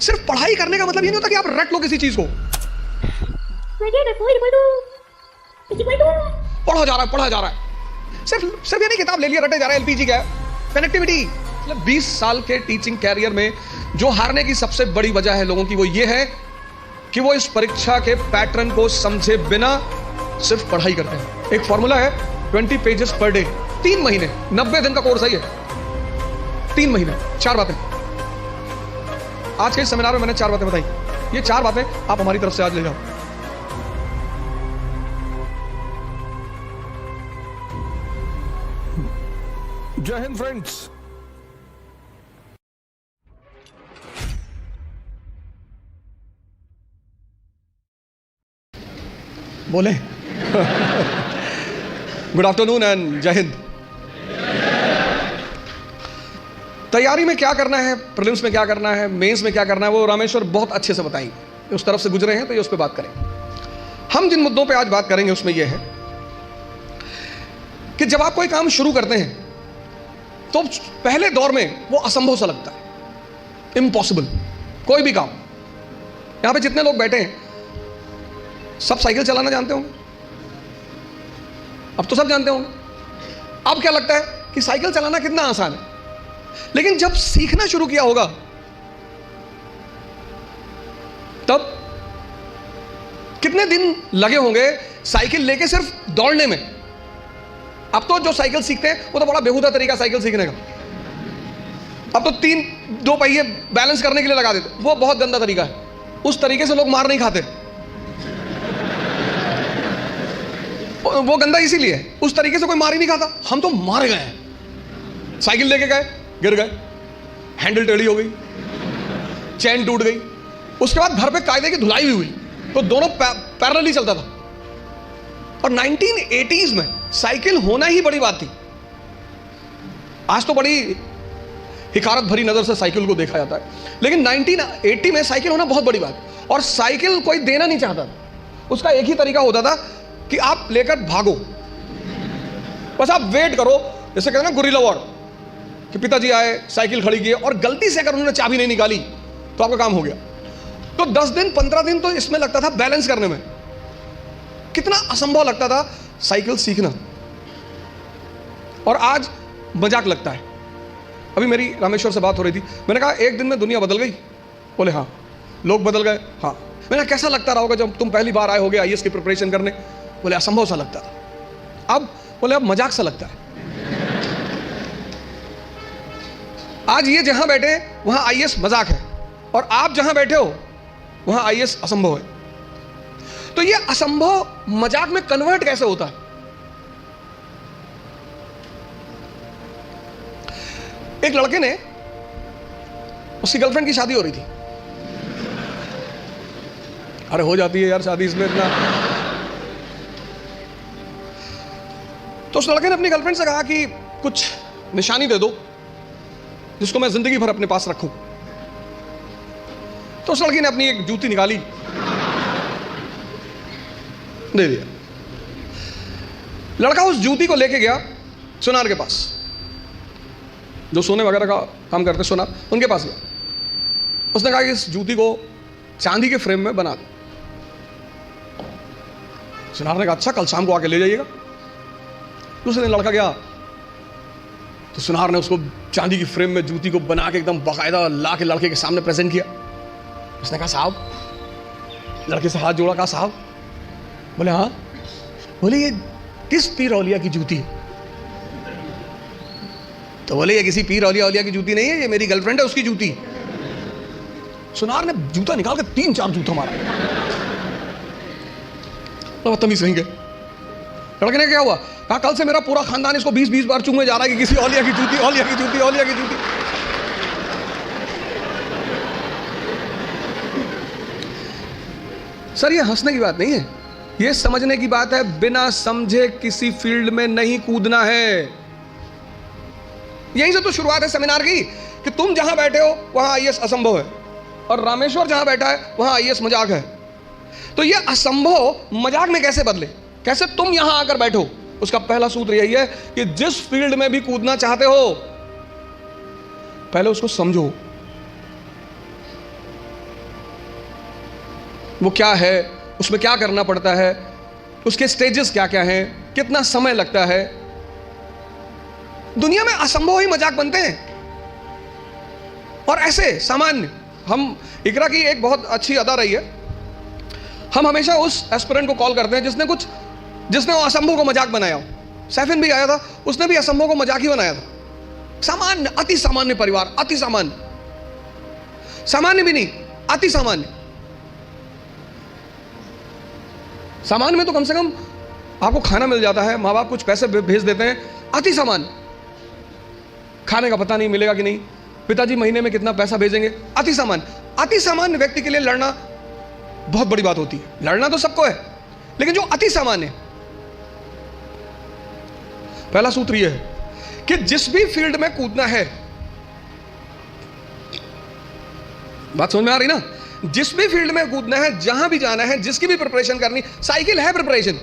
सिर्फ पढ़ाई करने का मतलब ये नहीं होता कि आप रट लो किसी चीज को। पढ़ा जा रहा है सिर्फ ये नहीं किताब ले लिया रटे जा रहा है। एलपीजी क्या है? कनेक्टिविटी। मतलब 20 साल के टीचिंग कैरियर में जो हारने की सबसे बड़ी वजह है लोगों की, वो ये है कि वो इस परीक्षा के पैटर्न को समझे बिना सिर्फ पढ़ाई करते हैं। एक फॉर्मूला है 20 पेजेस पर डे, 3 महीने, 90 दिन का कोर्स है ये। 3 महीने, 4 बातें। आज के इस सेमिनार में मैंने 4 बातें बताई। ये 4 बातें आप हमारी तरफ से आज ले जाओ। जय हिंद फ्रेंड्स। बोले गुड आफ्टरनून एंड जय हिंद। तैयारी में क्या करना है, प्रीलिम्स में क्या करना है, मेंस में क्या करना है, वो रामेश्वर बहुत अच्छे से बताएंगे। उस तरफ से गुजरे हैं तो ये उस पर बात करें। हम जिन मुद्दों पे आज बात करेंगे उसमें यह है कि जब आप कोई काम शुरू करते हैं तो पहले दौर में वो असंभव सा लगता है, इम्पॉसिबल। कोई भी काम, यहां पे जितने लोग बैठे हैं सब साइकिल चलाना जानते होंगे। अब तो सब जानते होंगे। अब क्या लगता है कि साइकिल चलाना कितना आसान है, लेकिन जब सीखना शुरू किया होगा तब कितने दिन लगे होंगे साइकिल लेके सिर्फ दौड़ने में। अब तो जो साइकिल सीखते हैं वो तो बड़ा बेहुदा तरीका साइकिल सीखने का। अब तो 2 पहिए बैलेंस करने के लिए लगा देते, वो बहुत गंदा तरीका है। उस तरीके से लोग मार नहीं खाते। वो गंदा इसीलिए है, उस तरीके से कोई मार ही नहीं खाता। हम तो मार गए हैं। साइकिल लेके गए, गिर गए, हैंडल टेढ़ी हो गई, चैन टूट गई, उसके बाद घर पे कायदे की धुलाई भी हुई, तो दोनों पैरेलली चलता था। और 1980s में साइकिल होना ही बड़ी बात थी। आज तो बड़ी हिकारत भरी नजर से साइकिल को देखा जाता है, लेकिन 1980 में साइकिल होना बहुत बड़ी बात। और साइकिल कोई देना नहीं चाहता था। उसका एक ही तरीका होता था कि आप लेकर भागो, बस आप वेट करो। जैसे कहते हैं ना गुरिल्ला वॉर, कि पिताजी आए, साइकिल खड़ी की और गलती से अगर उन्होंने चाबी नहीं निकाली तो आपका काम हो गया। तो 10 दिन 15 दिन तो इसमें लगता था बैलेंस करने में। कितना असंभव लगता था साइकिल सीखना, और आज मजाक लगता है। अभी मेरी रामेश्वर से बात हो रही थी, मैंने कहा एक दिन में दुनिया बदल गई। बोले हाँ। लोग बदल गए? हाँ। मैंने कैसा लगता रहा होगा जब तुम पहली बार आए होगे आईएएस की प्रिपरेशन करने? बोले असंभव सा लगता था। अब बोले अब मजाक सा लगता है। आज ये जहां बैठे वहां आईएएस मजाक है, और आप जहां बैठे हो वहां आईएएस असंभव है। तो ये असंभव मजाक में कन्वर्ट कैसे होता है? एक लड़के ने, उसकी गर्लफ्रेंड की शादी हो रही थी। अरे हो जाती है यार शादी इसमें इतना। तो उस लड़के ने अपनी गर्लफ्रेंड से कहा कि कुछ निशानी दे दो जिसको मैं जिंदगी भर अपने पास रखूं। तो उस लड़की ने अपनी एक जूती निकाली, दे दिया। लड़का उस जूती को लेके गया सुनार के पास, जो सोने वगैरह का काम करते सुनार, उनके पास गया। उसने कहा कि इस जूती को चांदी के फ्रेम में बना दो। सुनार ने कहा अच्छा, कल शाम को आके ले जाइएगा। दूसरे दिन लड़का गया तो सुनार ने उसको चांदी की फ्रेम में जूती को बना के एकदम बाकायदा ला के लड़के के सामने प्रेजेंट किया। उसने कहा साहब, लड़के से हाथ जोड़ा, कहा साहब। बोले हाँ। बोले ये किस पीर औलिया की जूती है? तो बोले ये किसी पीर औलिया की जूती नहीं है, ये मेरी गर्लफ्रेंड है, उसकी जूती। सुनार ने जूता निकाल के 3-4 जूता मारा। तो बदतमीज कहेंगे। लड़के ने क्या हुआ? कहा कल से मेरा पूरा खानदान इसको 20-20 बार चूमने जा रहा है कि किसी औलिया की जूती, औलिया की जूती, औलिया की जूती। सर ये हंसने की बात नहीं है, ये समझने की बात है। बिना समझे किसी फील्ड में नहीं कूदना है। यहीं से तो शुरुआत है सेमिनार की, कि तुम जहां बैठे हो वहां आईएएस असंभव है, और रामेश्वर जहां बैठा है वहां आईएएस मजाक है। तो ये असंभव मजाक में कैसे बदले, कैसे तुम यहां आकर बैठो? उसका पहला सूत्र यही है कि जिस फील्ड में भी कूदना चाहते हो पहले उसको समझो। वो क्या है, उसमें क्या करना पड़ता है, उसके स्टेजेस क्या क्या हैं, कितना समय लगता है। दुनिया में असंभव ही मजाक बनते हैं। और ऐसे सामान्य, हम इकरा की एक बहुत अच्छी अदा रही है, हम हमेशा उस एस्पिरेंट को कॉल करते हैं जिसने वो असंभव को मजाक बनाया हो। सैफिन भी आया था, उसने भी असंभव को मजाक ही बनाया था। सामान्य, अति सामान्य परिवार, अति सामान्य, सामान्य भी नहीं, अति सामान्य। सामान्य में तो कम से कम आपको खाना मिल जाता है, माँ बाप कुछ पैसे भेज देते हैं। अति सामान्य, खाने का पता नहीं मिलेगा कि नहीं, पिताजी महीने में कितना पैसा भेजेंगे। अति सामान्य, अति सामान्य व्यक्ति के लिए लड़ना बहुत बड़ी बात होती है। लड़ना तो सबको है, लेकिन जो अति सामान्य है, पहला सूत्र यह है कि जिस भी फील्ड में कूदना है, बात समझ में आ रही ना, जिस भी फील्ड में कूदना है, जहां भी जाना है, जिसकी भी प्रिपरेशन करनी, साइकिल है प्रिपरेशन।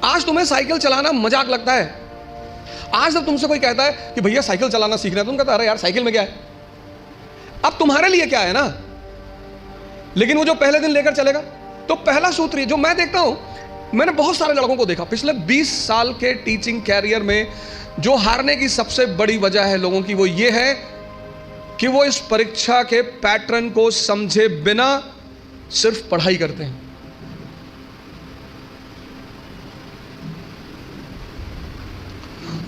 आज तुम्हें साइकिल चलाना मजाक लगता है। आज जब तुमसे कोई कहता है कि भैया साइकिल चलाना सीखना है, तुम कहते अरे यार साइकिल में क्या है। अब तुम्हारे लिए क्या है ना, लेकिन वो जो पहले दिन लेकर चलेगा। तो पहला सूत्र जो मैं देखता हूं, मैंने बहुत सारे लड़कों को देखा पिछले 20 साल के टीचिंग कैरियर में, जो हारने की सबसे बड़ी वजह है लोगों की, वो ये है कि वो इस परीक्षा के पैटर्न को समझे बिना सिर्फ पढ़ाई करते हैं।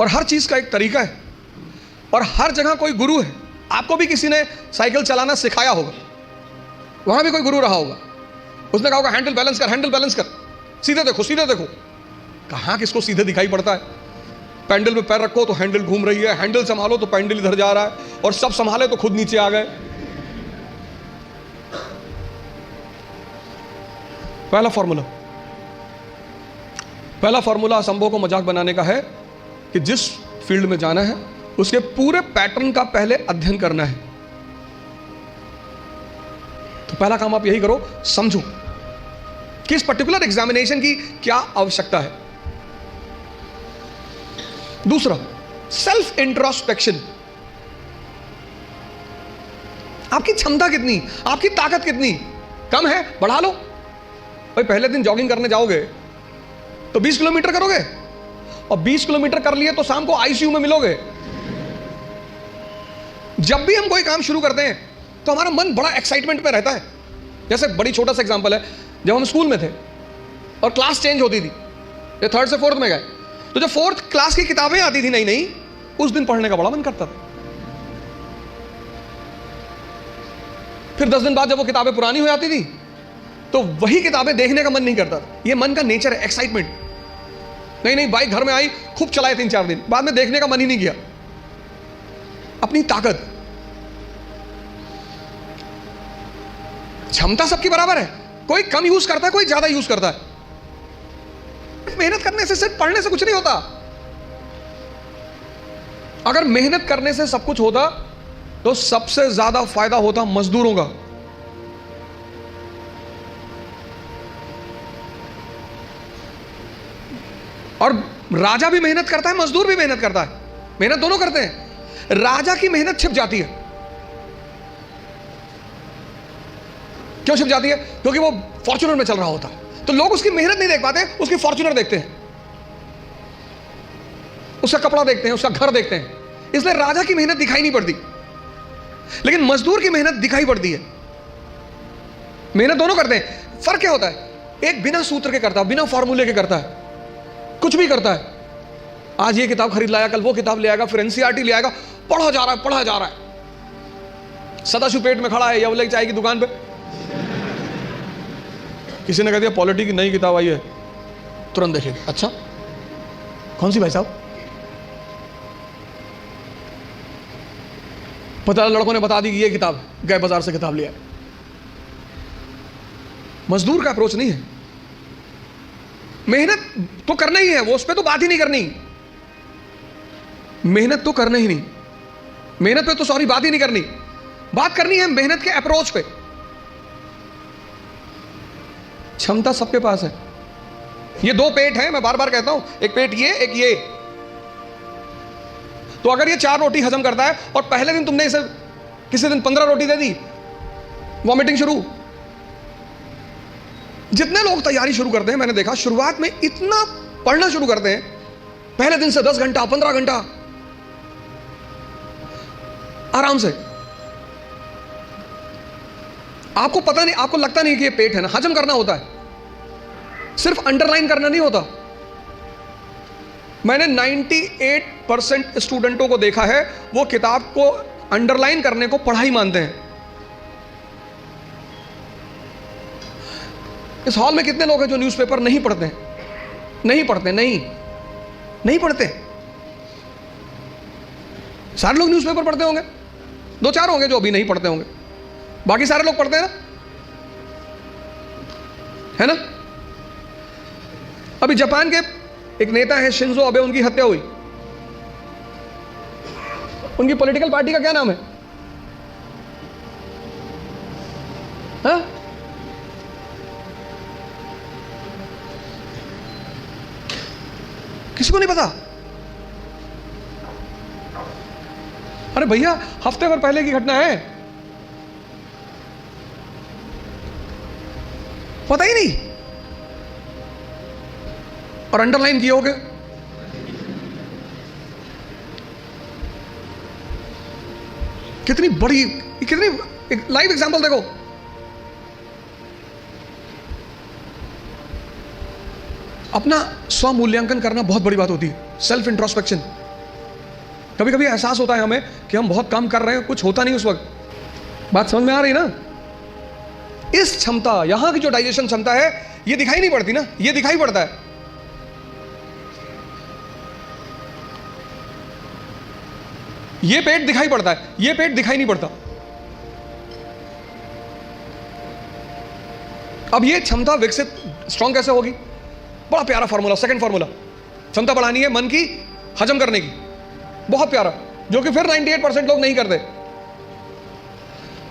और हर चीज का एक तरीका है, और हर जगह कोई गुरु है। आपको भी किसी ने साइकिल चलाना सिखाया होगा, वहां भी कोई गुरु रहा होगा, उसने कहा होगा हैंडल बैलेंस कर, हैंडल बैलेंस कर, सीधे देखो, सीधे देखो। कहां किसको सीधे दिखाई पड़ता है। पैंडल पे पैर रखो तो हैंडल घूम रही है, हैंडल संभालो तो पैंडल इधर जा रहा है, और सब संभाले तो खुद नीचे आ गए। पहला फॉर्मूला असंभव को मजाक बनाने का है कि जिस फील्ड में जाना है उसके पूरे पैटर्न का पहले अध्ययन करना है। तो पहला काम आप यही करो, समझो कि इस पर्टिकुलर एग्जामिनेशन की क्या आवश्यकता है। दूसरा, सेल्फ इंट्रोस्पेक्शन। आपकी क्षमता कितनी, आपकी ताकत कितनी, कम है बढ़ा लो। भाई पहले दिन जॉगिंग करने जाओगे तो 20 किलोमीटर करोगे, और 20 किलोमीटर कर लिए तो शाम को आईसीयू में मिलोगे। जब भी हम कोई काम शुरू करते हैं तो हमारा मन बड़ा एक्साइटमेंट में रहता है। जैसे बड़ी छोटा सा एग्जांपल है, जब हम स्कूल में थे और क्लास चेंज होती थी, ये 3rd से 4th में गए, तो जब 4th क्लास की किताबें आती थी नई नई, उस दिन पढ़ने का बड़ा मन करता था। फिर 10 दिन बाद जब वो किताबें पुरानी हो जाती थी तो वही किताबें देखने का मन नहीं करता था। ये मन का नेचर है, एक्साइटमेंट। नहीं बाइक घर में आई, खूब चलाए 3-4 दिन, बाद में देखने का मन ही नहीं किया। अपनी ताकत, क्षमता सबकी बराबर है, कोई कम यूज करता है, कोई ज्यादा यूज करता है। मेहनत करने से, सिर्फ पढ़ने से कुछ नहीं होता। अगर मेहनत करने से सब कुछ होता तो सबसे ज्यादा फायदा होता मजदूरों का। और राजा भी मेहनत करता है, मजदूर भी मेहनत करता है, मेहनत दोनों करते हैं। राजा की मेहनत छिप जाती है। क्यों छिप जाती है? क्योंकि वो फॉर्च्यूनर में चल रहा होता है, तो लोग उसकी मेहनत नहीं देख पाते, उसकी फॉर्च्यूनर देखते हैं, उसका कपड़ा देखते हैं, उसका घर देखते हैं, इसलिए राजा की मेहनत दिखाई नहीं पड़ती। लेकिन मजदूर की मेहनत दिखाई पड़ती है। मेहनत दोनों करते हैं। फर्क क्या होता है? एक बिना सूत्र के करता है, बिना फॉर्मूले के करता है, कुछ भी करता है। आज ये किताब खरीद लाया, कल वो किताब ले आएगा, फिर एनसीईआरटी ले आएगा, पढ़ा जा रहा है, पढ़ा जा रहा है। सदाशिव पेट में खड़ा है यवले चाय की दुकान पे, किसी ने कह दिया पॉलिटी की नई किताब आई है, तुरंत देखेगा, अच्छा कौन सी भाई साहब? पता लड़कों ने बता दी कि ये किताब, गए बाजार से किताब लिया। मजदूर का अप्रोच नहीं है। मेहनत तो करना ही है, वो उस पर तो बात ही नहीं करनी। मेहनत तो करना ही नहीं, मेहनत पे तो सॉरी बात ही नहीं करनी। बात करनी है मेहनत के अप्रोच पे। क्षमता सबके पास है। ये दो पेट हैं, मैं बार बार कहता हूं, एक पेट ये, एक ये। तो अगर ये 4 रोटी हजम करता है और पहले दिन तुमने इसे किसी दिन 15 रोटी दे दी, वॉमिटिंग शुरू, जितने लोग तैयारी शुरू करते हैं, मैंने देखा शुरुआत में इतना पढ़ना शुरू करते हैं, पहले दिन से 10 घंटा 15 घंटा आराम से। आपको पता नहीं, आपको लगता नहीं कि ये पेट है ना, हजम करना होता है, सिर्फ अंडरलाइन करना नहीं होता। मैंने 98% स्टूडेंटों को देखा है, वो किताब को अंडरलाइन करने को पढ़ाई मानते हैं। इस हॉल में कितने लोग हैं जो न्यूज़पेपर नहीं पढ़ते हैं? नहीं पढ़ते, नहीं पढ़ते। सारे लोग न्यूज़पेपर पढ़ते होंगे, 2-4 होंगे जो अभी नहीं पढ़ते होंगे, बाकी सारे लोग पढ़ते हैं ना, है ना? अभी जापान के एक नेता है शिंजो अबे, उनकी हत्या हुई। उनकी पॉलिटिकल पार्टी का क्या नाम है? हाँ? किसी को नहीं पता? अरे भैया, हफ्ते भर पहले की घटना है, पता ही नहीं, और अंडरलाइन किए होगे। कितनी बड़ी, कितनी एक लाइव एग्जांपल देखो। अपना स्व मूल्यांकन करना बहुत बड़ी बात होती है, सेल्फ इंट्रोस्पेक्शन। कभी कभी एहसास होता है हमें कि हम बहुत काम कर रहे हैं, कुछ होता नहीं उस वक्त। बात समझ में आ रही ना? इस क्षमता, यहां की जो डाइजेशन क्षमता है, ये दिखाई नहीं पड़ती ना, ये दिखाई पड़ता है। ये पेट दिखाई पड़ता है, ये पेट दिखाई नहीं पड़ता। अब ये क्षमता विकसित, स्ट्रॉन्ग कैसे होगी? बड़ा प्यारा फॉर्मूला, सेकंड फॉर्मूला। क्षमता बढ़ानी है मन की, हजम करने की, बहुत प्यारा, जो कि फिर 98% लोग नहीं करते।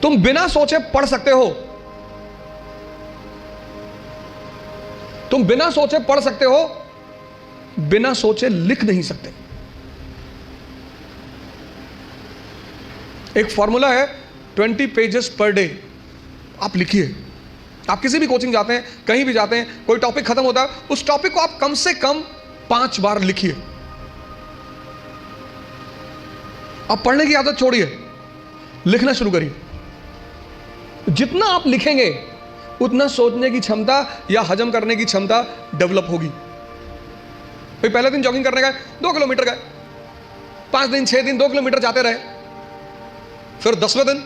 तुम बिना सोचे पढ़ सकते हो, तुम बिना सोचे पढ़ सकते हो, बिना सोचे लिख नहीं सकते। एक फॉर्मूला है 20 पेजेस पर डे। आप लिखिए। आप किसी भी कोचिंग जाते हैं, कहीं भी जाते हैं, कोई टॉपिक खत्म होता है, उस टॉपिक को आप कम से कम 5 बार लिखिए। आप पढ़ने की आदत छोड़िए, लिखना शुरू करिए। जितना आप लिखेंगे उतना सोचने की क्षमता या हजम करने की क्षमता डेवलप होगी। भाई पहले दिन जॉगिंग करने गए, 2 किलोमीटर गए, 5 दिन 6 दिन 2 किलोमीटर जाते रहे, फिर 10वें दिन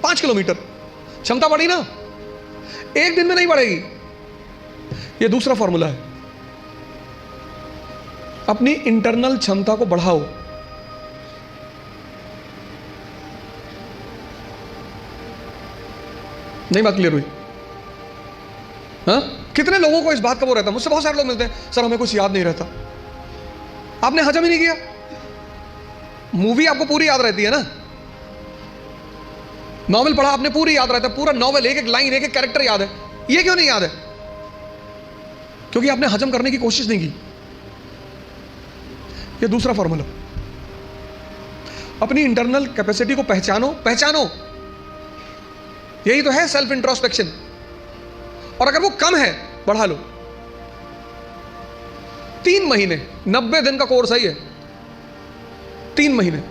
5 किलोमीटर, क्षमता बढ़ी ना? एक दिन में नहीं बढ़ेगी। यह दूसरा फॉर्मूला है। अपनी इंटरनल क्षमता को बढ़ाओ। नहीं बात क्लियर हुई? हाँ? कितने लोगों को इस बात का वो रहता है? मुझसे बहुत सारे लोग मिलते हैं, सर हमें कुछ याद नहीं रहता। आपने हजम ही नहीं किया। मूवी आपको पूरी याद रहती है ना, नॉवेल पढ़ा आपने पूरी याद रहता है, पूरा नॉवेल, एक एक लाइन, एक एक कैरेक्टर याद है। ये क्यों नहीं याद है? क्योंकि आपने हजम करने की कोशिश नहीं की। ये दूसरा फॉर्मूला। अपनी इंटरनल कैपेसिटी को पहचानो, पहचानो। यही तो है सेल्फ इंट्रोस्पेक्शन। और अगर वो कम है, बढ़ा लो। 3 महीने, 90 दिन का कोर्स है ये। 3 महीने,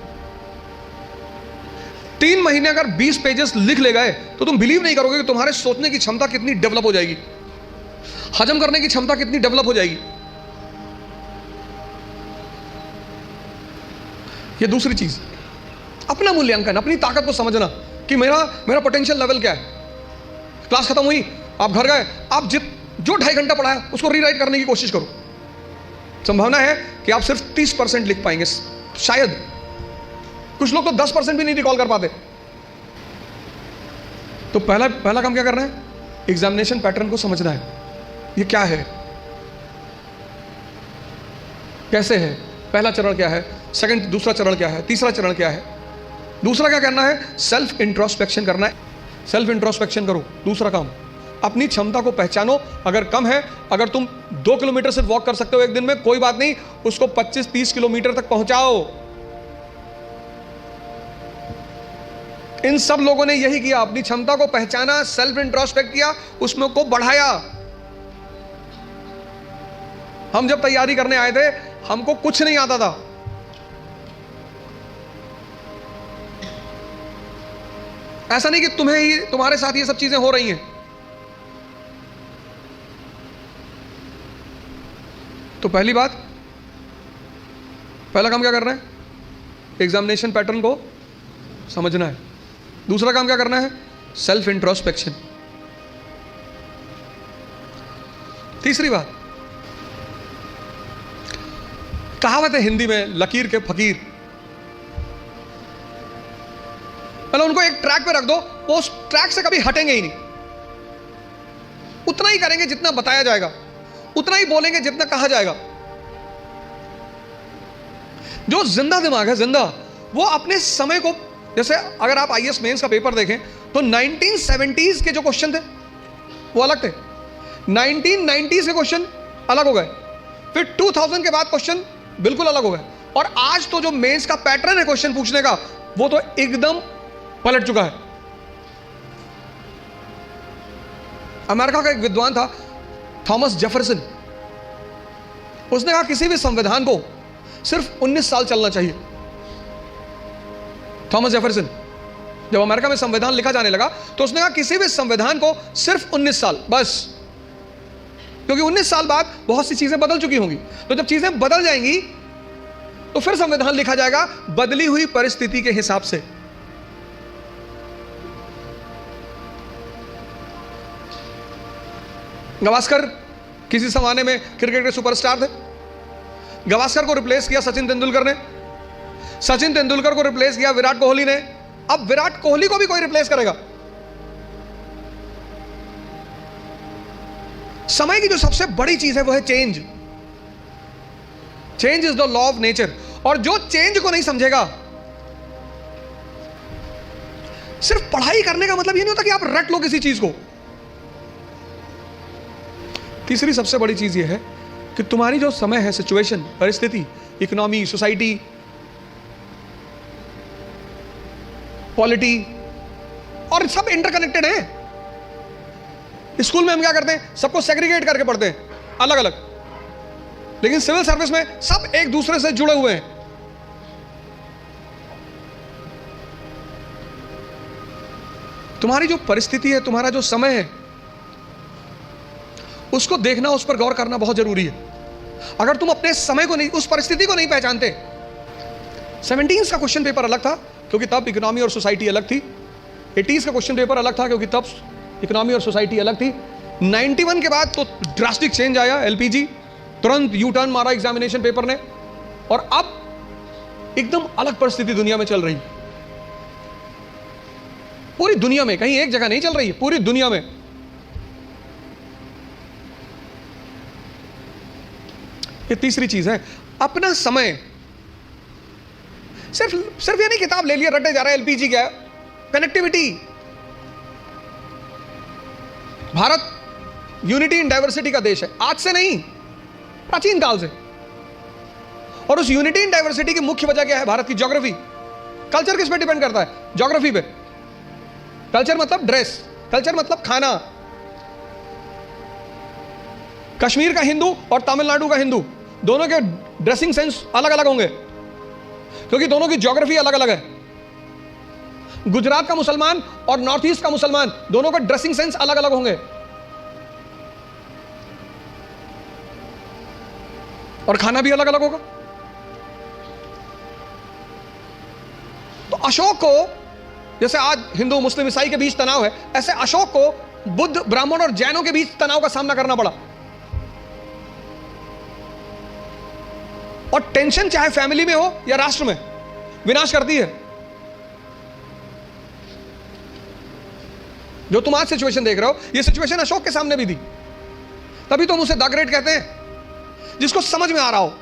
3 महीने अगर 20 पेजेस लिख ले गए तो तुम बिलीव नहीं करोगे कि तुम्हारे सोचने की क्षमता कितनी डेवलप हो जाएगी, हजम करने की क्षमता कितनी डेवलप हो जाएगी। ये दूसरी चीज, अपना मूल्यांकन, अपनी ताकत को समझना कि मेरा पोटेंशियल लेवल क्या है। क्लास खत्म हुई, आप घर गए, आप जो 2.5 घंटा पढ़ा है उसको रीराइट करने की कोशिश करो। संभावना है कि आप सिर्फ 30% लिख पाएंगे, शायद। कुछ लोग तो 10% भी नहीं रिकॉल कर पाते। तो पहला काम क्या करना है? एग्जामिनेशन पैटर्न को समझना है। ये क्या है, कैसे है, पहला चरण क्या है, सेकंड, दूसरा चरण क्या है, तीसरा चरण क्या है। दूसरा क्या करना है? सेल्फ इंट्रोस्पेक्शन करना है। सेल्फ इंट्रोस्पेक्शन करो। दूसरा काम, अपनी क्षमता को पहचानो। अगर कम है, अगर तुम 2 किलोमीटर सिर्फ वॉक कर सकते हो एक दिन में, कोई बात नहीं, उसको 25-30 किलोमीटर तक पहुंचाओ। इन सब लोगों ने यही किया, अपनी क्षमता को पहचाना, सेल्फ इंट्रोस्पेक्ट किया, उसमें को बढ़ाया। हम जब तैयारी करने आए थे हमको कुछ नहीं आता था, ऐसा नहीं कि तुम्हें ही, तुम्हारे साथ ये सब चीजें हो रही हैं। तो पहली बात, पहला काम क्या करना है? एग्जामिनेशन पैटर्न को समझना है। दूसरा काम क्या करना है? Self introspection. तीसरी बात, कहावत है हिंदी में, लकीर के फकीर। मतलब उनको एक ट्रैक पे रख दो, वो उस ट्रैक से कभी हटेंगे ही नहीं। उतना ही करेंगे जितना बताया जाएगा, उतना ही बोलेंगे जितना कहा जाएगा। जो जिंदा दिमाग है, जिंदा, वो अपने समय को, जैसे अगर आप आईएएस मेंस का पेपर देखें तो 1970s के जो क्वेश्चन थे वो अलग थे, 1990s के क्वेश्चन अलग हो गए, फिर 2000 के बाद क्वेश्चन बिल्कुल अलग हो गए, और आज तो जो मेंस का पैटर्न है क्वेश्चन पूछने का, वो तो एकदम पलट चुका है। अमेरिका का एक विद्वान था थॉमस जेफरसन, उसने कहा किसी भी संविधान को सिर्फ 19 साल चलना चाहिए। थॉमस जेफरसन, जब अमेरिका में संविधान लिखा जाने लगा तो उसने कहा किसी भी संविधान को सिर्फ 19 साल बस, क्योंकि 19 साल बाद बहुत सी चीजें बदल चुकी होंगी। तो जब चीजें बदल जाएंगी तो फिर संविधान लिखा जाएगा बदली हुई परिस्थिति के हिसाब से। गावस्कर किसी जमाने में क्रिकेट के सुपरस्टार थे, गावस्कर को रिप्लेस किया सचिन तेंदुलकर ने, सचिन तेंदुलकर को रिप्लेस किया विराट कोहली ने, अब विराट कोहली को भी कोई रिप्लेस करेगा। समय की जो सबसे बड़ी चीज है वो है change. Change is the law of nature, और जो चेंज को नहीं समझेगा, सिर्फ पढ़ाई करने का मतलब ये नहीं होता कि आप रट लो किसी चीज को। तीसरी सबसे बड़ी चीज ये है कि तुम्हारी जो समय है, सिचुएशन, परिस्थिति, इकोनॉमी, सोसाइटी, पॉलिटी, और सब इंटरकनेक्टेड है। स्कूल में हम क्या करते हैं? सबको सेग्रीगेट करके पढ़ते हैं, अलग अलग, लेकिन सिविल सर्विस में सब एक दूसरे से जुड़े हुए हैं। तुम्हारी जो परिस्थिति है, तुम्हारा जो समय है, उसको देखना, उस पर गौर करना बहुत जरूरी है। अगर तुम अपने समय को नहीं, उस परिस्थिति को नहीं पहचानते। 17s का क्वेश्चन पेपर अलग था क्योंकि तब इकोनॉमी और सोसाइटी अलग थी, 80s का क्वेश्चन पेपर अलग था क्योंकि तब इकोनॉमी और सोसाइटी अलग थी, 91 के बाद तो ड्रास्टिक चेंज आया, एलपीजी, तुरंत यू टर्न मारा एग्जामिनेशन पेपर ने, और अब एकदम अलग परिस्थिति दुनिया में चल रही, पूरी दुनिया में, कहीं एक जगह नहीं चल रही है, पूरी दुनिया में। ये तीसरी चीज है, अपना समय। सिर्फ ये नहीं किताब ले लिया रटे जा रहा है, एलपीजी क्या है, connectivity. Bharat unity in diversity का देश है, आज से नहीं, प्राचीन काल से। और उस यूनिटी इन डाइवर्सिटी की मुख्य वजह क्या है? भारत की ज्योग्राफी। कल्चर किस पे डिपेंड करता है? ज्योग्राफी पे। कल्चर मतलब ड्रेस, कल्चर मतलब खाना। कश्मीर का हिंदू और तमिलनाडु का हिंदू, दोनों के ड्रेसिंग सेंस अलग अलग होंगे क्योंकि दोनों की ज्योग्राफी अलग अलग है। गुजरात का मुसलमान और नॉर्थ ईस्ट का मुसलमान, दोनों का ड्रेसिंग सेंस अलग अलग होंगे, और खाना भी अलग अलग होगा। तो अशोक को, जैसे आज हिंदू मुस्लिम ईसाई के बीच तनाव है, ऐसे अशोक को बुद्ध, ब्राह्मण और जैनों के बीच तनाव का सामना करना पड़ा। और टेंशन चाहे फैमिली में हो या राष्ट्र में, विनाश करती है। जो तुम आज सिचुएशन देख रहे हो, ये सिचुएशन अशोक के सामने भी थी, तभी तुम उसे द ग्रेट कहते हैं, जिसको समझ में आ रहा हो।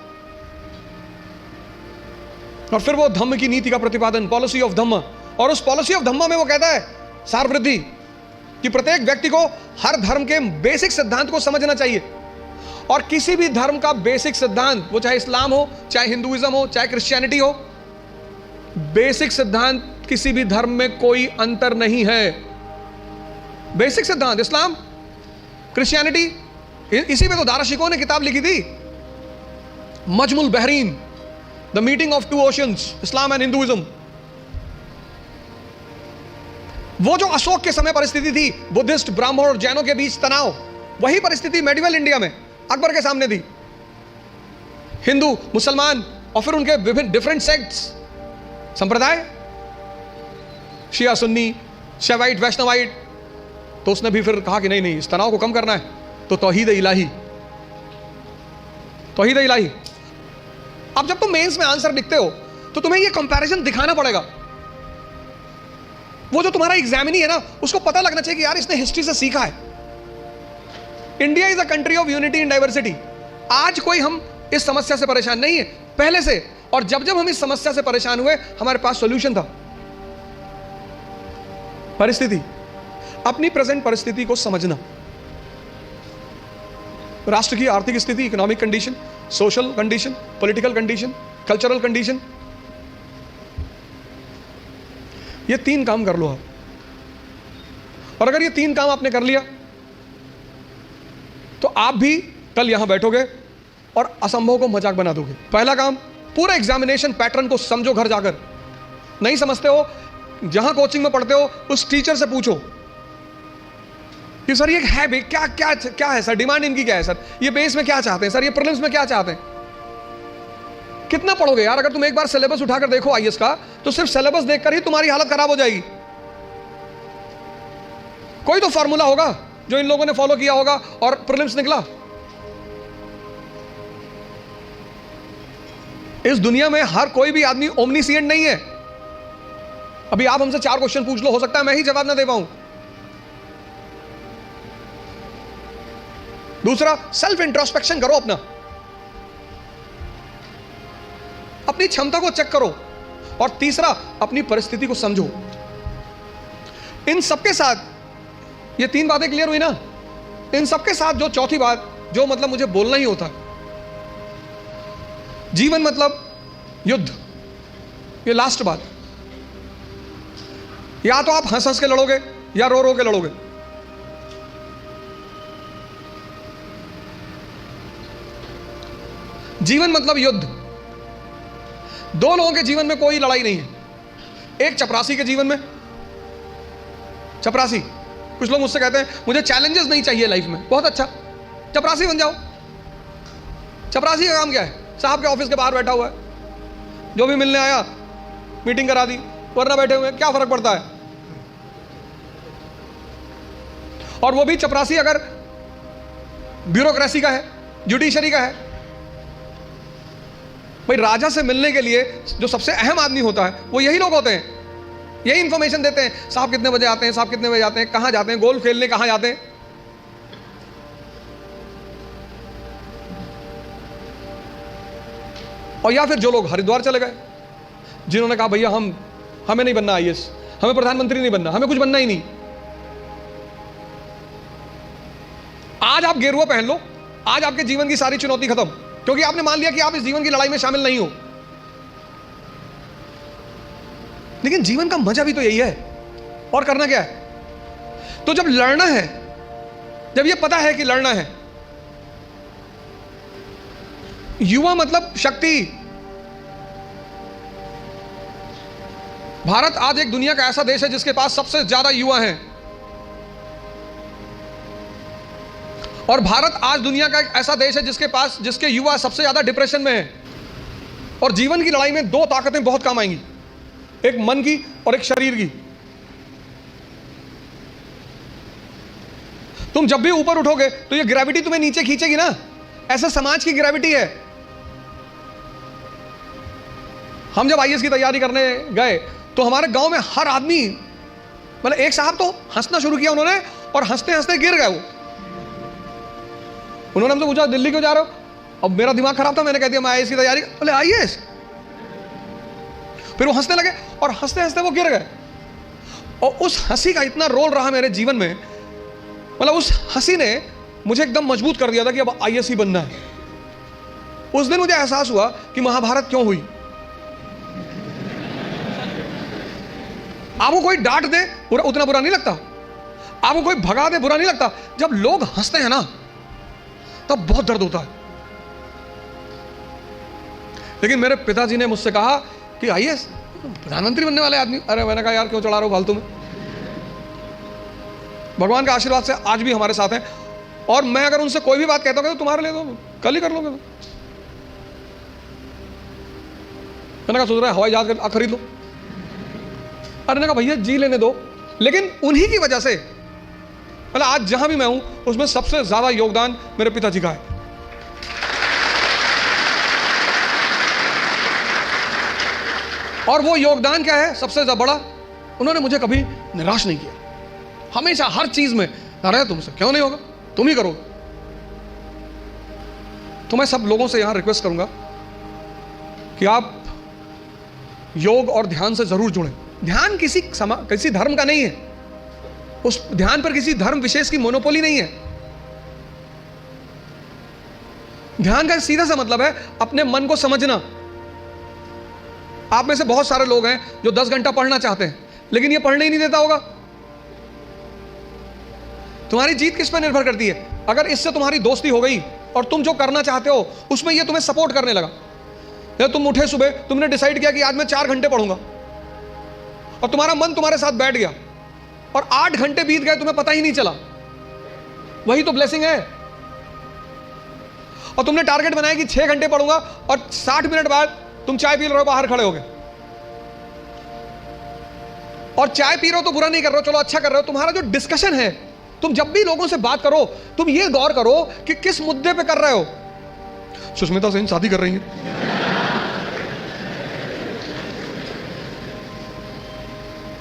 और फिर वो धम्म की नीति का प्रतिपादन, पॉलिसी ऑफ धम्म, और उस पॉलिसी ऑफ धम्म में वो कहता है सार वृद्धि, कि प्रत्येक व्यक्ति को हर धर्म के बेसिक सिद्धांत को समझना चाहिए, और किसी भी धर्म का बेसिक सिद्धांत, वो चाहे इस्लाम हो, चाहे हिंदुइज्म हो, चाहे क्रिश्चियनिटी हो, बेसिक सिद्धांत किसी भी धर्म में कोई अंतर नहीं है। बेसिक सिद्धांत इस्लाम, क्रिश्चियनिटी, इसी पे तो दाराशिकों ने किताब लिखी थी, Majmaul Bahrain, the meeting of two oceans, Islam and Hinduism. वो जो अशोक के समय परिस्थिति थी, बुद्धिस्ट, ब्राह्मण और जैनों के बीच तनाव, वही परिस्थिति मेडिवल इंडिया में अकबर के सामने थी। हिंदू, मुसलमान और फिर उनके विभिन्न डिफरेंट सेक्ट्स, संप्रदाय, शिया, सुन्नी, शैवाइट, वैष्णवाइट। तो उसने भी फिर कहा कि नहीं, इस तनाव को कम करना है तो तौहीद इलाही, तौहीद इलाही। अब जब तुम मेंस में आंसर लिखते हो तो तुम्हें ये कंपैरिजन दिखाना पड़ेगा। वो जो तुम्हारा एग्जामिनी है ना, उसको पता लगना चाहिए कि यार इसने हिस्ट्री से सीखा है। India is a country of unity in diversity. आज कोई हम इस समस्या से परेशान नहीं है, पहले से। और जब जब हम इस समस्या से परेशान हुए, हमारे पास सॉल्यूशन था। परिस्थिति, अपनी प्रेजेंट परिस्थिति को समझना, राष्ट्र की आर्थिक स्थिति, economic condition, social condition, political condition, cultural condition, ये 3 काम कर लो आप। और अगर ये 3 काम आपने कर लिया तो आप भी कल यहां बैठोगे और असंभव को मजाक बना दोगे। पहला काम, पूरा एग्जामिनेशन पैटर्न को समझो। घर जाकर नहीं समझते हो, जहां कोचिंग में पढ़ते हो उस टीचर से पूछो कि सर ये है भाई, क्या क्या क्या है सर, डिमांड इनकी क्या है सर, ये बेस में क्या चाहते हैं सर, ये प्रीलिम्स में क्या चाहते हैं। कितना पढ़ोगे यार? अगर तुम एक बार सिलेबस उठाकर देखो आईएएस का, तो सिर्फ सिलेबस देखकर ही तुम्हारी हालत खराब हो जाएगी। कोई तो फॉर्मूला होगा जो इन लोगों ने फॉलो किया होगा और प्रीलिम्स निकला। इस दुनिया में हर कोई भी आदमी ओमनीसिएंट नहीं है। अभी आप हमसे 4 क्वेश्चन पूछ लो, हो सकता है मैं ही जवाब ना दे पाऊं। दूसरा, सेल्फ इंट्रोस्पेक्शन करो, अपनी क्षमता को चेक करो। और तीसरा, अपनी परिस्थिति को समझो। इन सबके साथ ये 3 बातें क्लियर हुई ना। इन सबके साथ जो चौथी बात, जो मतलब मुझे बोलना ही होता, जीवन मतलब युद्ध। ये लास्ट बात। या तो आप हंस हंस के लड़ोगे या रो रो के लड़ोगे। जीवन मतलब युद्ध। 2 लोगों के जीवन में कोई लड़ाई नहीं है। एक चपरासी के जीवन में, चपरासी, कुछ लोग मुझसे कहते हैं मुझे चैलेंजेस नहीं चाहिए लाइफ में। बहुत अच्छा, चपरासी बन जाओ। चपरासी का काम क्या है? साहब के ऑफिस के बाहर बैठा हुआ है, जो भी मिलने आया मीटिंग करा दी, वरना बैठे हुए, क्या फर्क पड़ता है। और वो भी चपरासी अगर ब्यूरोक्रेसी का है, जुडिशरी का है। भाई राजा से मिलने के लिए जो सबसे अहम आदमी होता है वो यही लोग होते हैं। यही इंफॉर्मेशन देते हैं, साहब कितने बजे आते हैं, साहब कितने बजे आते हैं, कहां जाते हैं, गोल्फ खेलने कहां जाते हैं। और या फिर जो लोग हरिद्वार चले गए, जिन्होंने कहा भैया हमें नहीं बनना आईएएस, हमें प्रधानमंत्री नहीं बनना, हमें कुछ बनना ही नहीं। आज आप गेरुआ पहन लो, आज आपके जीवन की सारी चुनौती खत्म, क्योंकि आपने मान लिया कि आप इस जीवन की लड़ाई में शामिल नहीं हो। लेकिन जीवन का मजा भी तो यही है। और करना क्या है? तो जब लड़ना है, जब ये पता है कि लड़ना है, युवा मतलब शक्ति। भारत आज एक दुनिया का ऐसा देश है जिसके पास सबसे ज्यादा युवा हैं। और भारत आज दुनिया का एक ऐसा देश है जिसके युवा सबसे ज्यादा डिप्रेशन में हैं। और जीवन की लड़ाई में 2 ताकतें बहुत काम आएंगी, एक मन की और एक शरीर की। तुम जब भी ऊपर उठोगे तो ये ग्रेविटी तुम्हें नीचे खींचेगी ना। ऐसा समाज की ग्रेविटी है। हम जब आईएएस की तैयारी करने गए तो हमारे गांव में हर आदमी, मतलब एक साहब तो हंसना शुरू किया उन्होंने, और हंसते हंसते गिर गए वो। उन्होंने हमसे पूछा दिल्ली क्यों जा रहे हो? अब मेरा दिमाग खराब था, मैंने कह दिया मैं आईएएस की तैयारी। बोले आईएएस? फिर वो हंसने लगे और हंसते हंसते वो गिर गए। और उस हंसी का इतना रोल रहा मेरे जीवन में, मतलब उस हंसी ने मुझे एकदम मजबूत कर दिया था कि अब आईएएस ही बनना है। उस दिन मुझे एहसास हुआ कि महाभारत क्यों हुई। आपको कोई डांट दे उतना बुरा नहीं लगता, आपको कोई भगा दे बुरा नहीं लगता। जब लोग हंसते हैं ना तब बहुत दर्द होता है। लेकिन मेरे पिताजी ने मुझसे कहा कि आईएएस प्रधानमंत्री बनने वाले आदमी। अरे मैंने कहा यार क्यों चढ़ा रहे हो फालतू में। भगवान का आशीर्वाद से आज भी हमारे साथ हैं, और मैं अगर उनसे कोई भी बात कहता हूँ तो तुम्हारे लिए तो कल ही कर लोगे। मैंने कहा सोच रहा है हवाई जहाज खरीद लो। अरे ने कहा भैया जी लेने दो। लेकिन उन्हीं की वजह से मतलब आज जहां भी मैं हूं उसमें सबसे ज्यादा योगदान मेरे पिताजी का है। और वो योगदान क्या है सबसे ज्यादा बड़ा, उन्होंने मुझे कभी निराश नहीं किया। हमेशा हर चीज में, अरे तुमसे क्यों नहीं होगा, तुम ही करोगे। तो मैं सब लोगों से यहां रिक्वेस्ट करूंगा कि आप योग और ध्यान से जरूर जुड़ें। ध्यान किसी धर्म का नहीं है, उस ध्यान पर किसी धर्म विशेष की मोनोपोली नहीं है। ध्यान का सीधा सा मतलब है अपने मन को समझना। आप में से बहुत सारे लोग हैं जो 10 घंटा पढ़ना चाहते हैं लेकिन ये पढ़ने ही नहीं देता होगा। तुम्हारी जीत किस पर निर्भर करती है? अगर इससे तुम्हारी दोस्ती हो गई और तुम जो करना चाहते हो उसमें ये तुम्हें सपोर्ट करने लगा, या तुम उठे सुबह, तुमने डिसाइड किया कि आज मैं 4 घंटे पढ़ूंगा और तुम्हारा मन तुम्हारे साथ बैठ गया और 8 घंटे बीत गए तुम्हें पता ही नहीं चला, वही तो ब्लेसिंग है। और तुमने टारगेट बनाया कि 6 घंटे पढ़ूंगा और 60 मिनट बाद तुम चाय पी रहे हो, बाहर खड़े हो गए। और चाय पी रहे हो तो बुरा नहीं कर रहे हो, चलो अच्छा कर रहे हो। तुम्हारा जो डिस्कशन है, तुम जब भी लोगों से बात करो तुम ये गौर करो कि किस मुद्दे पे कर रहे हो। सुष्मिता सेन शादी कर रही है,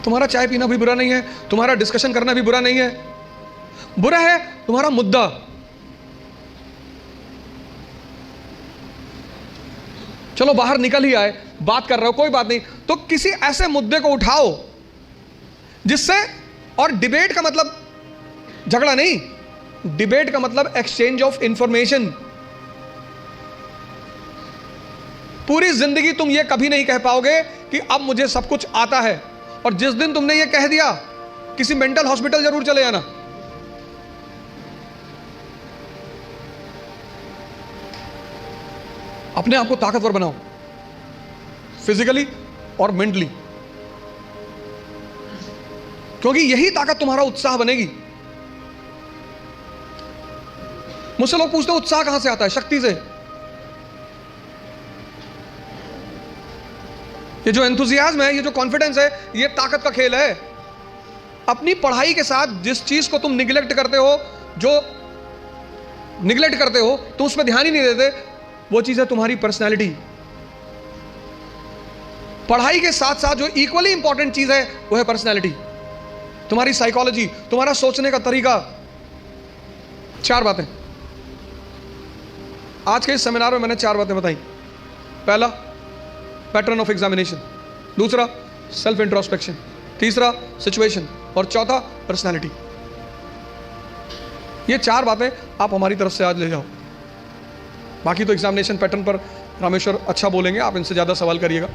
तुम्हारा चाय पीना भी बुरा नहीं है, तुम्हारा डिस्कशन करना भी बुरा नहीं है। बुरा है तुम्हारा मुद्दा। चलो बाहर निकल ही आए, बात कर रहे हो, कोई बात नहीं, तो किसी ऐसे मुद्दे को उठाओ जिससे, और डिबेट का मतलब झगड़ा नहीं, डिबेट का मतलब एक्सचेंज ऑफ इंफॉर्मेशन। पूरी जिंदगी तुम ये कभी नहीं कह पाओगे कि अब मुझे सब कुछ आता है, और जिस दिन तुमने ये कह दिया किसी मेंटल हॉस्पिटल जरूर चले जाना। अपने आप को ताकतवर बनाओ, फिजिकली और मेंटली, क्योंकि यही ताकत तुम्हारा उत्साह बनेगी। मुझसे लोग पूछते हैं उत्साह कहां से आता है? शक्ति से। ये जो एंथुजियाज्म है, ये जो कॉन्फिडेंस है, ये ताकत का खेल है। अपनी पढ़ाई के साथ जिस चीज को तुम निगलेक्ट करते हो, तुम उस पर ध्यान ही नहीं देते, वो चीज है तुम्हारी पर्सनैलिटी। पढ़ाई के साथ साथ जो इक्वली इंपॉर्टेंट चीज है वो है पर्सनैलिटी, तुम्हारी साइकोलॉजी, तुम्हारा सोचने का तरीका। 4 बातें आज के इस सेमिनार में मैंने 4 बातें बताई। पहला, पैटर्न ऑफ एग्जामिनेशन। दूसरा, सेल्फ इंट्रोस्पेक्शन। तीसरा, सिचुएशन। और चौथा, पर्सनैलिटी। ये 4 बातें आप हमारी तरफ से आज ले जाओ। बाकी तो एग्जामिनेशन पैटर्न पर रामेश्वर अच्छा बोलेंगे, आप इनसे ज़्यादा सवाल करिएगा।